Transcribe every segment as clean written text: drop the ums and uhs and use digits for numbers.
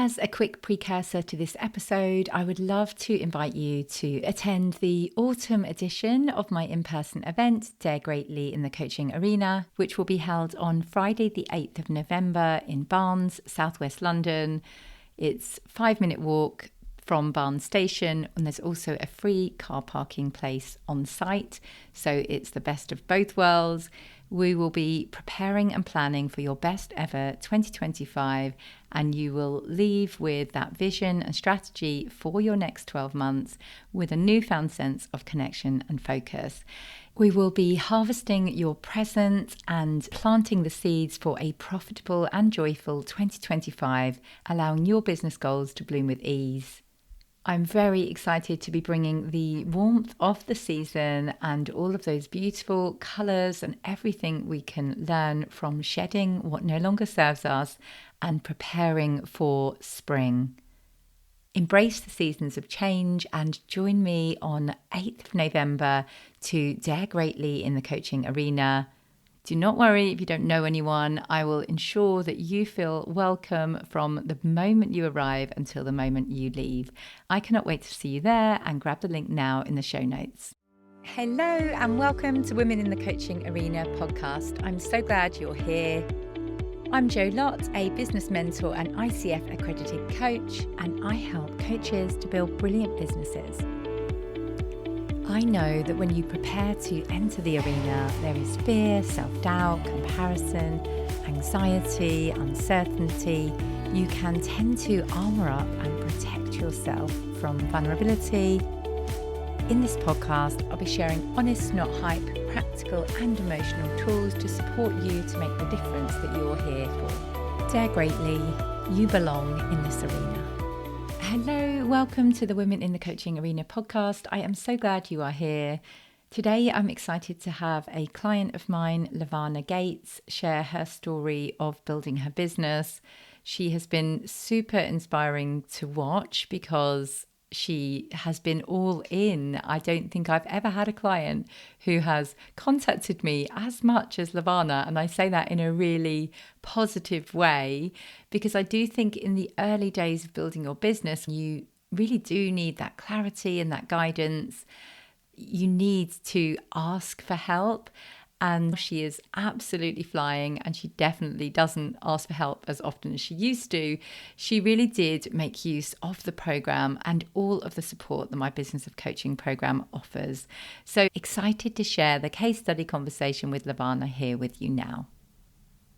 As a quick precursor to this episode, I would love to invite you to attend the autumn edition of my in-person event, Dare Greatly in the Coaching Arena, which will be held on Friday the 8th of November in Barnes, southwest London. It's a 5-minute walk from Barnes Station, and there's also a free car parking place on site. So it's the best of both worlds. We will be preparing and planning for your best ever 2025, and you will leave with that vision and strategy for your next 12 months with a newfound sense of connection and focus. We will be harvesting your present and planting the seeds for a profitable and joyful 2025, allowing your business goals to bloom with ease. I'm very excited to be bringing the warmth of the season and all of those beautiful colours and everything we can learn from shedding what no longer serves us and preparing for spring. Embrace the seasons of change and join me on 8th of November to Dare Greatly in the Coaching Arena. Do not worry if you don't know anyone. I will ensure that you feel welcome from the moment you arrive until the moment you leave. I cannot wait to see you there, and grab the link now in the show notes. Hello and welcome to Women in the Coaching Arena podcast. I'm so glad you're here. I'm Jo Lott, a business mentor and ICF accredited coach, and I help coaches to build brilliant businesses. I know that when you prepare to enter the arena, there is fear, self-doubt, comparison, anxiety, uncertainty. You can tend to armour up and protect yourself from vulnerability. In this podcast, I'll be sharing honest, not hype, practical and emotional tools to support you to make the difference that you're here for. Dare greatly, you belong in this arena. Hello, welcome to the Women in the Coaching Arena podcast. I am so glad you are here. Today, I'm excited to have a client of mine, Levanah Gates, share her story of building her business. She has been super inspiring to watch because she has been all in. I don't think I've ever had a client who has contacted me as much as Levanah, and I say that in a really positive way because I do think in the early days of building your business, you really do need that clarity and that guidance. You need to ask for help. And she is absolutely flying, and she definitely doesn't ask for help as often as she used to. She really did make use of the program and all of the support that my Business of Coaching program offers. So excited to share the case study conversation with Levanah here with you now.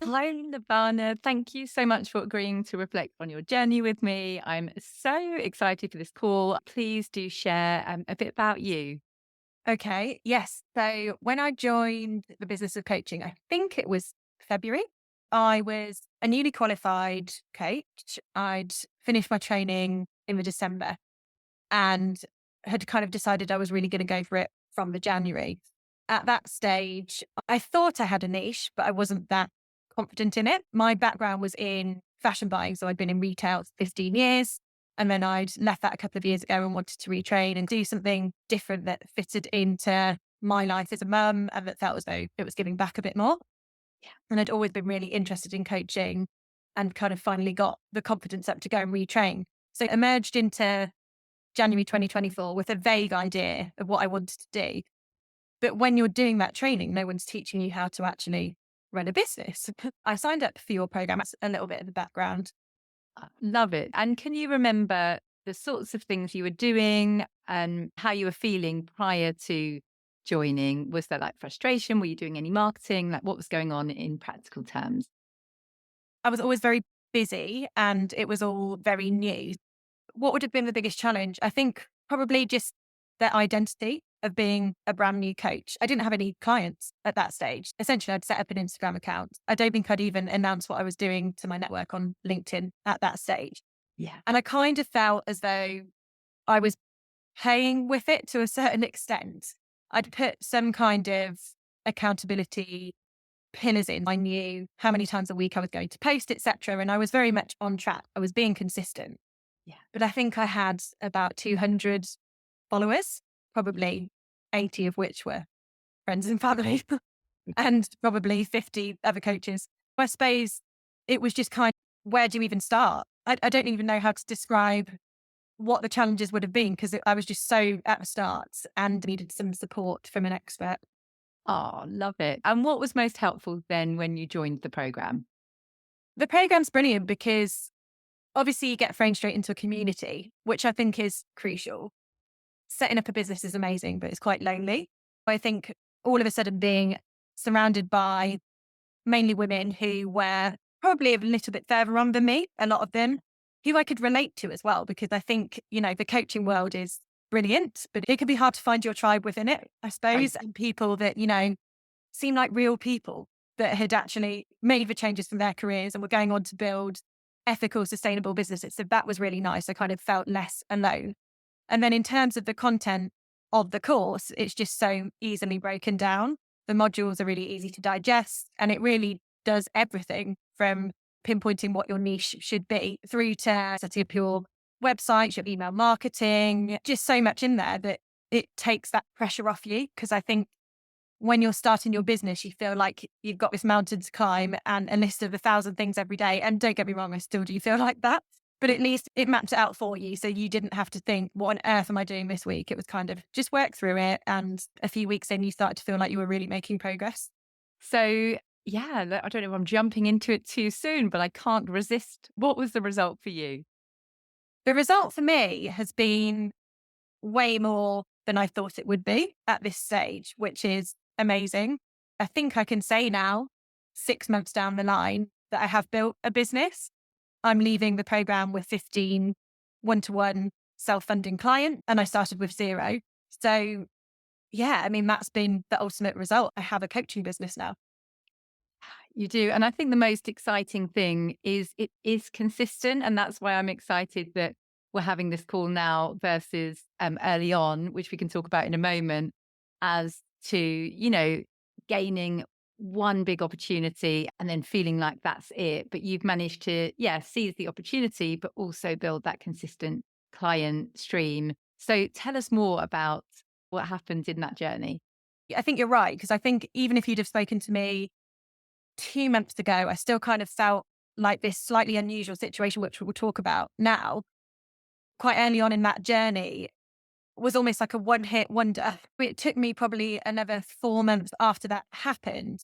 Hi, Levanah. Thank you so much for agreeing to reflect on your journey with me. I'm so excited for this call. Please do share a bit about you. Okay. Yes. So when I joined the business of coaching, I think it was February, I was a newly qualified coach. I'd finished my training in the December and had kind of decided I was really going to go for it from the January. At that stage, I thought I had a niche, but I wasn't that confident in it. My background was in fashion buying. So I'd been in retail 15 years. And then I'd left that a couple of years ago and wanted to retrain and do something different that fitted into my life as a mum and that felt as though it was giving back a bit more. Yeah. And I'd always been really interested in coaching and kind of finally got the confidence up to go and retrain. So it emerged into January 2024 with a vague idea of what I wanted to do. But when you're doing that training, no one's teaching you how to actually run a business. I signed up for your program. That's a little bit of the background. Love it. And can you remember the sorts of things you were doing and how you were feeling prior to joining? Was there like frustration? Were you doing any marketing? Like what was going on in practical terms? I was always very busy and it was all very new. What would have been the biggest challenge? I think probably just their identity of being a brand new coach. I didn't have any clients at that stage. Essentially, I'd set up an Instagram account. I don't think I'd even announced what I was doing to my network on LinkedIn at that stage. Yeah. And I kind of felt as though I was playing with it to a certain extent. I'd put some kind of accountability pillars in. I knew how many times a week I was going to post, etc. And I was very much on track. I was being consistent. Yeah. But I think I had about 200 followers, probably 80 of which were friends and family, and probably 50 other coaches. I suppose it was just kind of where do you even start? I don't even know how to describe what the challenges would have been because I was just so at the start and needed some support from an expert. Oh, love it. And what was most helpful then when you joined the program? The program's brilliant because obviously you get thrown straight into a community, which I think is crucial. Setting up a business is amazing, but it's quite lonely. I think all of a sudden being surrounded by mainly women who were probably a little bit further on than me, a lot of them, who I could relate to as well, because I think, the coaching world is brilliant, but it can be hard to find your tribe within it, I Right. suppose, and people that, seem like real people that had actually made the changes from their careers and were going on to build ethical, sustainable businesses. So that was really nice. I kind of felt less alone. And then in terms of the content of the course, it's just so easily broken down. The modules are really easy to digest and it really does everything from pinpointing what your niche should be through to setting up your website, your email marketing, just so much in there that it takes that pressure off you. Because I think when you're starting your business, you feel like you've got this mountain to climb and a list of 1,000 things every day. And don't get me wrong, I still do feel like that. But at least it mapped it out for you. So you didn't have to think, what on earth am I doing this week? It was kind of just work through it. And a few weeks in, you started to feel like you were really making progress. So, yeah, I don't know if I'm jumping into it too soon, but I can't resist. What was the result for you? The result for me has been way more than I thought it would be at this stage, which is amazing. I think I can say now, 6 months down the line, that I have built a business. I'm leaving the program with 15 one-to-one self-funding clients, and I started with zero. So, yeah, I mean, that's been the ultimate result. I have a coaching business now. You do. And I think the most exciting thing is it is consistent. And that's why I'm excited that we're having this call now versus early on, which we can talk about in a moment, as to, gaining one big opportunity and then feeling like that's it. But you've managed to, yeah, seize the opportunity, but also build that consistent client stream. So tell us more about what happened in that journey. I think you're right, because I think even if you'd have spoken to me 2 months ago, I still kind of felt like this slightly unusual situation, which we'll talk about now. Quite early on in that journey, was almost like a one hit wonder. It took me probably another 4 months after that happened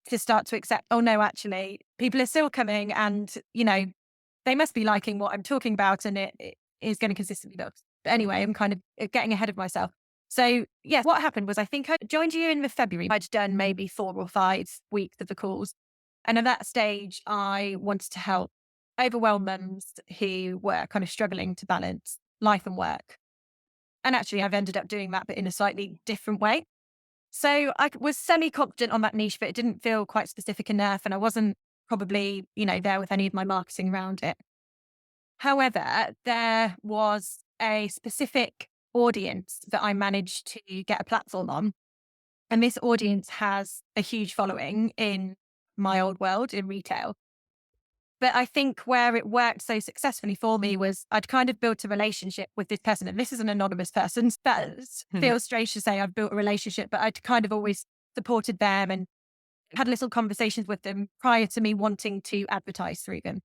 to start to accept, oh no, actually, people are still coming and, they must be liking what I'm talking about and it is going to consistently build. But anyway, I'm kind of getting ahead of myself. So, yes, what happened was I think I joined you in the February. I'd done maybe 4 or 5 weeks of the calls. And at that stage, I wanted to help overwhelmed mums who were kind of struggling to balance life and work. And actually, I've ended up doing that, but in a slightly different way. So I was semi-confident on that niche, but it didn't feel quite specific enough. And I wasn't probably, there with any of my marketing around it. However, there was a specific audience that I managed to get a platform on. And this audience has a huge following in my old world in retail. But I think where it worked so successfully for me was I'd kind of built a relationship with this person. And this is an anonymous person. That feels strange to say I've built a relationship, but I'd kind of always supported them and had little conversations with them prior to me wanting to advertise through them.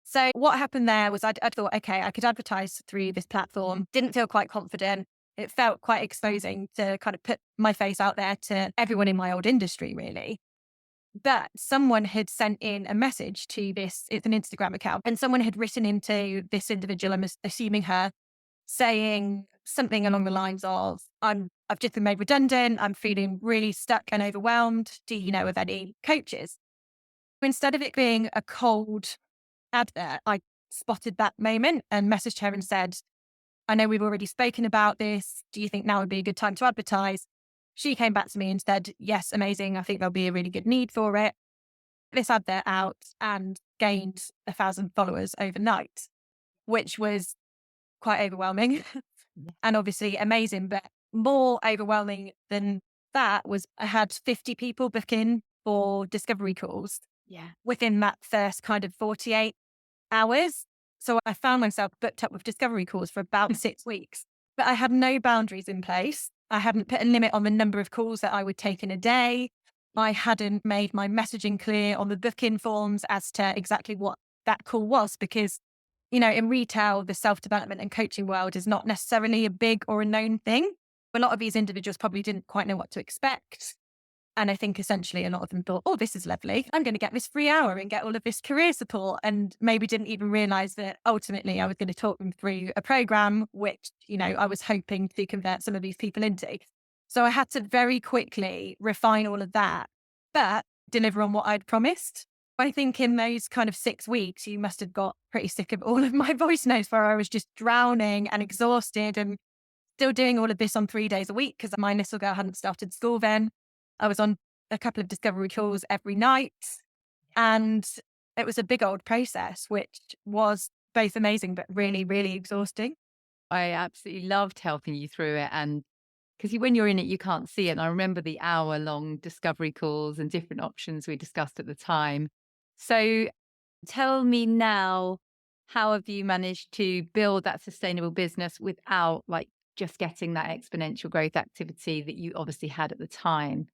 So what happened there was I thought, okay, I could advertise through this platform. Didn't feel quite confident. It felt quite exposing to kind of put my face out there to everyone in my old industry, really. But someone had sent in a message to this, it's an Instagram account, and someone had written into this individual, I'm assuming her, saying something along the lines of, I've just been made redundant. I'm feeling really stuck and overwhelmed. Do you know of any coaches? Instead of it being a cold advert, I spotted that moment and messaged her and said, I know we've already spoken about this. Do you think now would be a good time to advertise? She came back to me and said, yes, amazing. I think there'll be a really good need for it. This advert out and gained 1,000 followers overnight, which was quite overwhelming and obviously amazing. But more overwhelming than that was I had 50 people book in for discovery calls Yeah. within that first kind of 48 hours. So I found myself booked up with discovery calls for about 6 weeks, but I had no boundaries in place. I hadn't put a limit on the number of calls that I would take in a day. I hadn't made my messaging clear on the booking forms as to exactly what that call was, because, in retail, the self-development and coaching world is not necessarily a big or a known thing. A lot of these individuals probably didn't quite know what to expect. And I think essentially a lot of them thought, oh, this is lovely. I'm going to get this free hour and get all of this career support. And maybe didn't even realize that ultimately I was going to talk them through a program, which, I was hoping to convert some of these people into. So I had to very quickly refine all of that, but deliver on what I'd promised. I think in those kind of 6 weeks, you must have got pretty sick of all of my voice notes where I was just drowning and exhausted and still doing all of this on 3 days a week because my little girl hadn't started school then. I was on a couple of discovery calls every night, and it was a big old process, which was both amazing, but really, really exhausting. I absolutely loved helping you through it. And because when you're in it, you can't see it. And I remember the hour-long discovery calls and different options we discussed at the time. So tell me now, how have you managed to build that sustainable business without just getting that exponential growth activity that you obviously had at the time?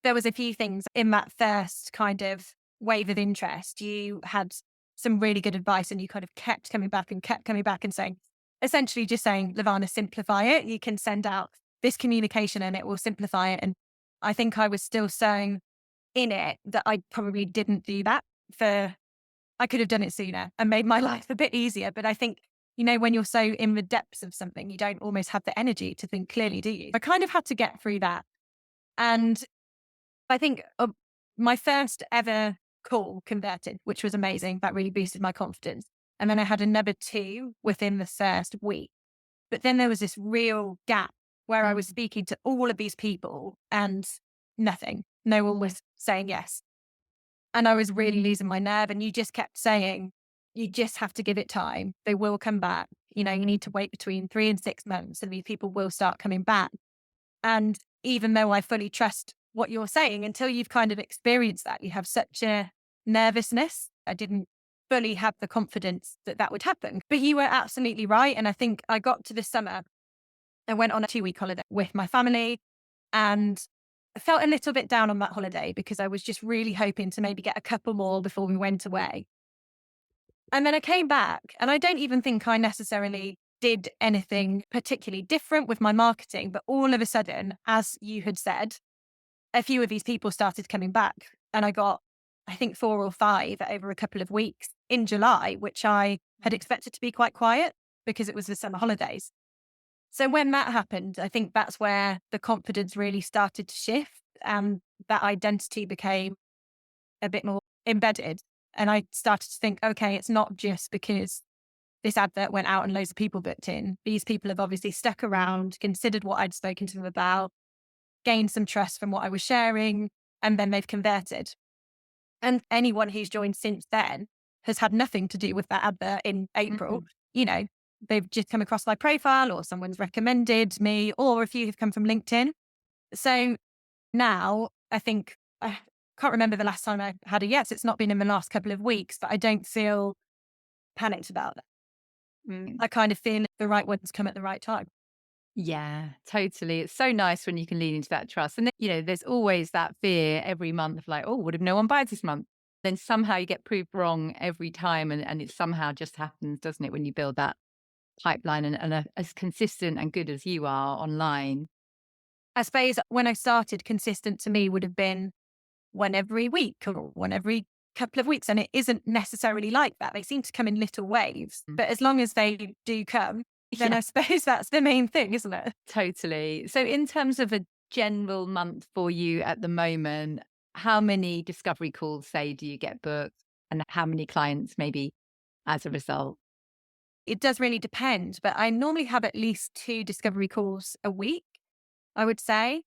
There was a few things in that first kind of wave of interest. You had some really good advice and you kind of kept coming back and saying, essentially just saying, Levanah, simplify it. You can send out this communication and it will simplify it. And I think I was still so in it that I probably didn't do that I could have done it sooner and made my life a bit easier. But I think, when you're so in the depths of something, you don't almost have the energy to think clearly, do you? I kind of had to get through that. And I think my first ever call converted, which was amazing. That really boosted my confidence. And then I had another 2 within the first week. But then there was this real gap where I was speaking to all of these people and nothing. No one was saying yes. And I was really losing my nerve. And you just kept saying, you just have to give it time. They will come back. You need to wait between 3 and 6 months and these people will start coming back. And even though I fully trust what you're saying, until you've kind of experienced that, you have such a nervousness. I didn't fully have the confidence that that would happen. But you were absolutely right. And I think I got to the summer. I went on a 2-week holiday with my family and I felt a little bit down on that holiday because I was just really hoping to maybe get a couple more before we went away. And then I came back and I don't even think I necessarily did anything particularly different with my marketing. But all of a sudden, as you had said, a few of these people started coming back. And I got, I think, 4 or 5 over a couple of weeks in July, which I had expected to be quite quiet because it was the summer holidays. So when that happened, I think that's where the confidence really started to shift and that identity became a bit more embedded. And I started to think, okay, it's not just because this advert went out and loads of people booked in. These people have obviously stuck around, considered what I'd spoken to them about, gained some trust from what I was sharing, and then they've converted. And anyone who's joined since then has had nothing to do with that advert in April. They've just come across my profile or someone's recommended me, or a few have come from LinkedIn. So now I think I can't remember the last time I had a yes. It's not been in the last couple of weeks, but I don't feel panicked about that. I kind of feel the right ones come at the right time. Yeah, totally. It's so nice when you can lean into that trust. And then, there's always that fear every month of oh, what if no one buys this month? Then somehow you get proved wrong every time. And it somehow just happens, doesn't it, when you build that pipeline and as consistent and good as you are online. I suppose when I started, consistent to me would have been one every week or one every couple of weeks. And it isn't necessarily like that. They seem to come in little waves. But as long as they do come, then I suppose that's the main thing, isn't it? Totally. So in terms of a general month for you at the moment, how many discovery calls, say, do you get booked and how many clients maybe as a result? It does really depend, but I normally have at least 2 discovery calls a week, I would say.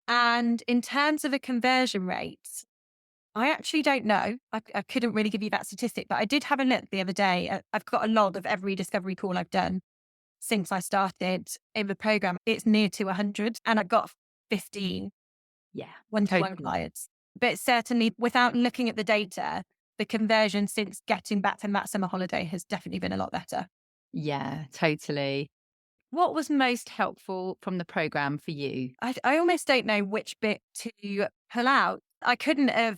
And in terms of a conversion rate, I actually don't know. I couldn't really give you that statistic, but I did have a look the other day. I've got a log of every discovery call I've done since I started in the program. It's near to 100 and I got 15 one-to-one clients. But certainly without looking at the data, the conversion since getting back from that summer holiday has definitely been a lot better. Yeah, totally. What was most helpful from the program for you? I almost don't know which bit to pull out. I couldn't have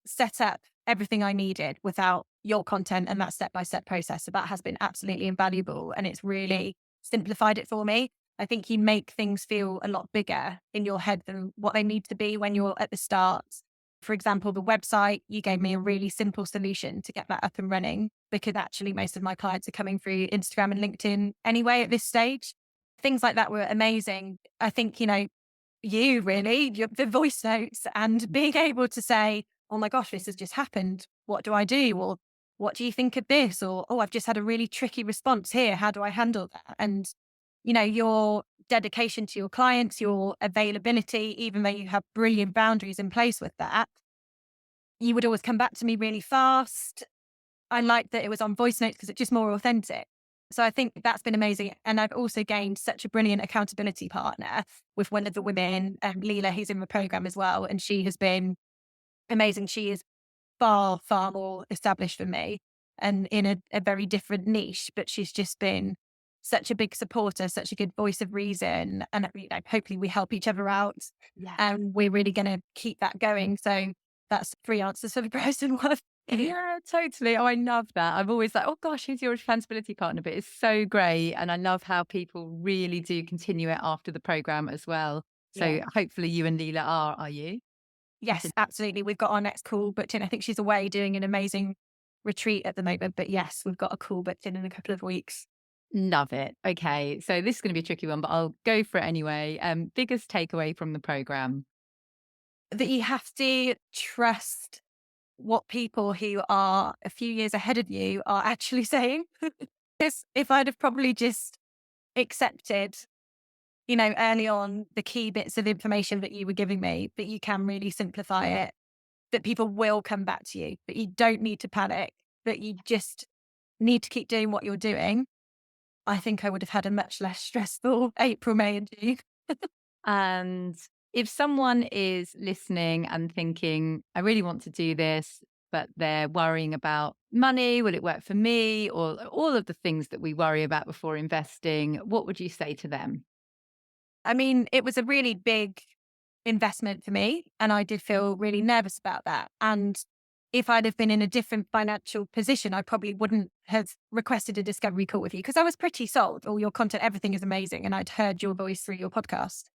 set up everything I needed without your content and that step-by-step process. So that has been absolutely invaluable, and it's really simplified it for me. I think you make things feel a lot bigger in your head than what they need to be when you're at the start. For example, the website, you gave me a really simple solution to get that up and running, because actually most of my clients are coming through Instagram and LinkedIn anyway at this stage. Things like that were amazing. I think, you really, the voice notes and being able to say, oh my gosh, this has just happened. What do I do? Or what do you think of this? Or, oh, I've just had a really tricky response here. How do I handle that? And, your dedication to your clients, your availability, even though you have brilliant boundaries in place with that, you would always come back to me really fast. I liked that it was on voice notes because it's just more authentic. So I think that's been amazing. And I've also gained such a brilliant accountability partner with one of the women, Leela, who's in the program as well. And she has been amazing. She is far, far more established than me and in a very different niche, but she's just been such a big supporter, such a good voice of reason. And hopefully we help each other out. Yeah. And we're really going to keep that going. So that's 3 answers for the person one. Yeah, totally. Oh, I love that. I'm always like, oh gosh, who's your accountability partner? But it's so great. And I love how people really do continue it after the program as well. So Yeah. hopefully you and Leela are you? Yes, absolutely. We've got our next call booked in. I think she's away doing an amazing retreat at the moment. But yes, we've got a call booked in a couple of weeks. Love it. Okay. So this is going to be a tricky one, but I'll go for it anyway. Biggest takeaway from the program. That you have to trust what people who are a few years ahead of you are actually saying. Because if I'd have probably just accepted, early on the key bits of information that you were giving me, that you can really simplify it, that people will come back to you, that you don't need to panic, that you just need to keep doing what you're doing, I think I would have had a much less stressful April, May, and June. And if someone is listening and thinking, I really want to do this, but they're worrying about money, will it work for me? Or all of the things that we worry about before investing, what would you say to them? I mean, it was a really big investment for me, and I did feel really nervous about that. And if I'd have been in a different financial position, I probably wouldn't have requested a discovery call with you, because I was pretty sold. All your content, everything is amazing. And I'd heard your voice through your podcast.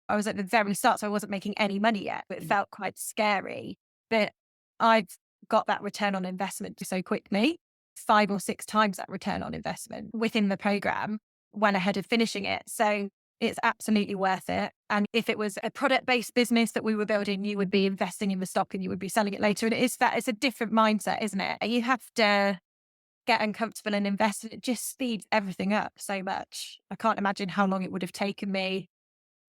I was at the very start, so I wasn't making any money yet, but it felt quite scary. But I've got that return on investment so quickly, 5 or 6 times that return on investment within the program when ahead of finishing it. So it's absolutely worth it. And if it was a product-based business that we were building, you would be investing in the stock and you would be selling it later. And it's a different mindset, isn't it? You have to get uncomfortable and invest, and it just speeds everything up so much. I can't imagine how long it would have taken me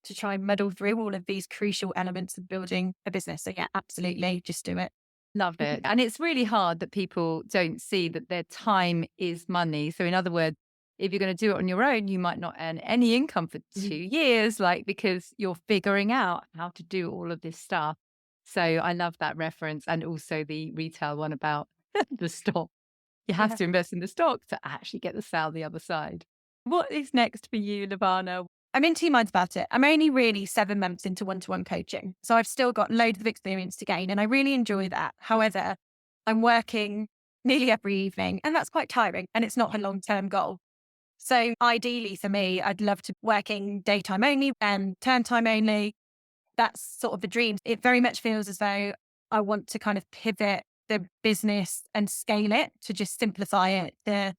to try and muddle through all of these crucial elements of building a business. So yeah, absolutely. Just do it. Love it. And it's really hard that people don't see that their time is money. So, in other words, if you're going to do it on your own, you might not earn any income for 2 years, because you're figuring out how to do all of this stuff. So, I love that reference. And also the retail one about the stock. You have Yeah. to invest in the stock to actually get the sale the other side. What is next for you, Levanah? I'm in 2 minds about it. I'm only really 7 months into one-to-one coaching. So I've still got loads of experience to gain, and I really enjoy that. However, I'm working nearly every evening, and that's quite tiring, and it's not a long-term goal. So ideally for me, I'd love to be working daytime only and term time only. That's sort of the dream. It very much feels as though I want to kind of pivot the business and scale it to just simplify it, to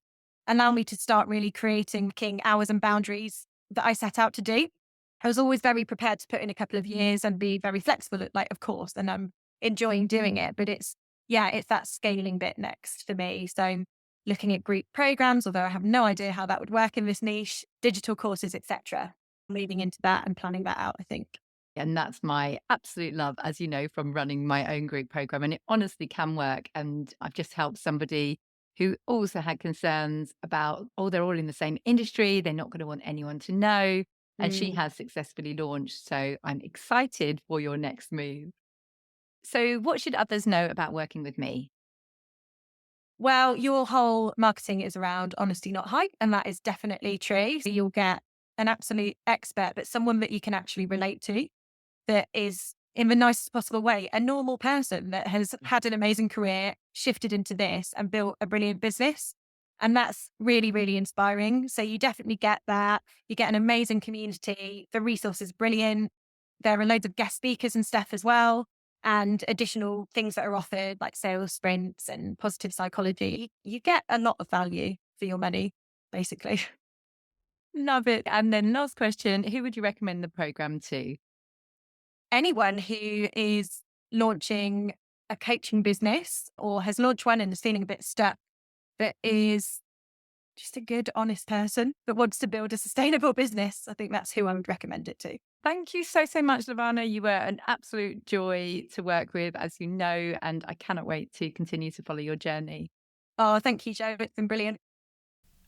allow me to start really creating hours and boundaries that I set out to do. I was always very prepared to put in a couple of years and be very flexible, of course, and I'm enjoying doing it. But it's that scaling bit next for me. So looking at group programs, although I have no idea how that would work in this niche, digital courses, etc. Moving into that and planning that out, I think. And that's my absolute love, as you know, from running my own group program. And it honestly can work. And I've just helped somebody who also had concerns about, oh, they're all in the same industry. They're not going to want anyone to know. And she has successfully launched. So I'm excited for your next move. So, what should others know about working with me? Well, your whole marketing is around honesty, not hype. And that is definitely true. So you'll get an absolute expert, but someone that you can actually relate to, that is in the nicest possible way, a normal person that has had an amazing career, shifted into this and built a brilliant business. And that's really, really inspiring. So you definitely get that. You get an amazing community. The resource is brilliant. There are loads of guest speakers and stuff as well, and additional things that are offered like sales sprints and positive psychology. You get a lot of value for your money, basically. Love it. And then last question, who would you recommend the program to? Anyone who is launching a coaching business or has launched one and is feeling a bit stuck, that is just a good, honest person that wants to build a sustainable business. I think that's who I would recommend it to. Thank you so, so much, Levanah. You were an absolute joy to work with, as you know, and I cannot wait to continue to follow your journey. Oh, thank you, Jo. It's been brilliant.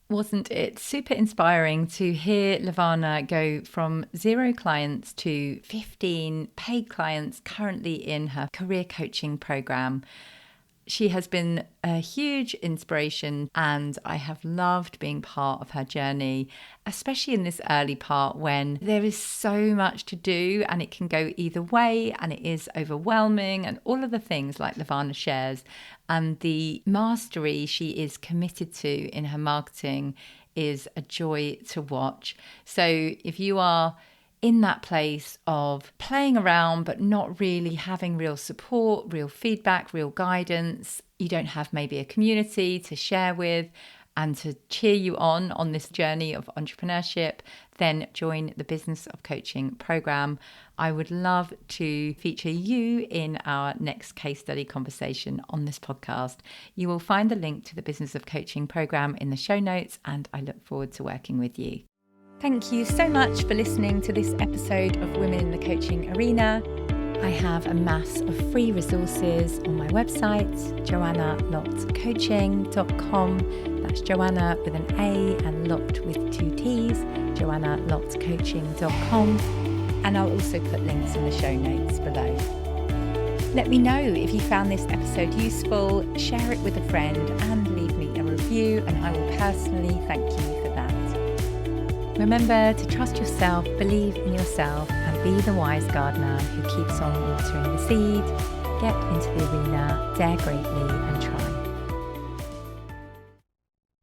Wasn't it super inspiring to hear Levanah go from 0 clients to 15 paid clients currently in her career coaching program? She has been a huge inspiration, and I have loved being part of her journey, especially in this early part when there is so much to do and it can go either way and it is overwhelming and all of the things like Levanah shares. And the mastery she is committed to in her marketing is a joy to watch. So if you are in that place of playing around but not really having real support, real feedback, real guidance, you don't have maybe a community to share with and to cheer you on this journey of entrepreneurship, then join the Business of Coaching program. I would love to feature you in our next case study conversation on this podcast. You will find the link to the Business of Coaching program in the show notes, and I look forward to working with you. Thank you so much for listening to this episode of Women in the Coaching Arena. I have a mass of free resources on my website, joannalottcoaching.com. That's Joanna with an A and Lott with 2 T's, joannalottcoaching.com. And I'll also put links in the show notes below. Let me know if you found this episode useful, share it with a friend and leave me a review, and I will personally thank you for that. Remember to trust yourself, believe in yourself, and be the wise gardener who keeps on watering the seed. Get into the arena, dare greatly, and try.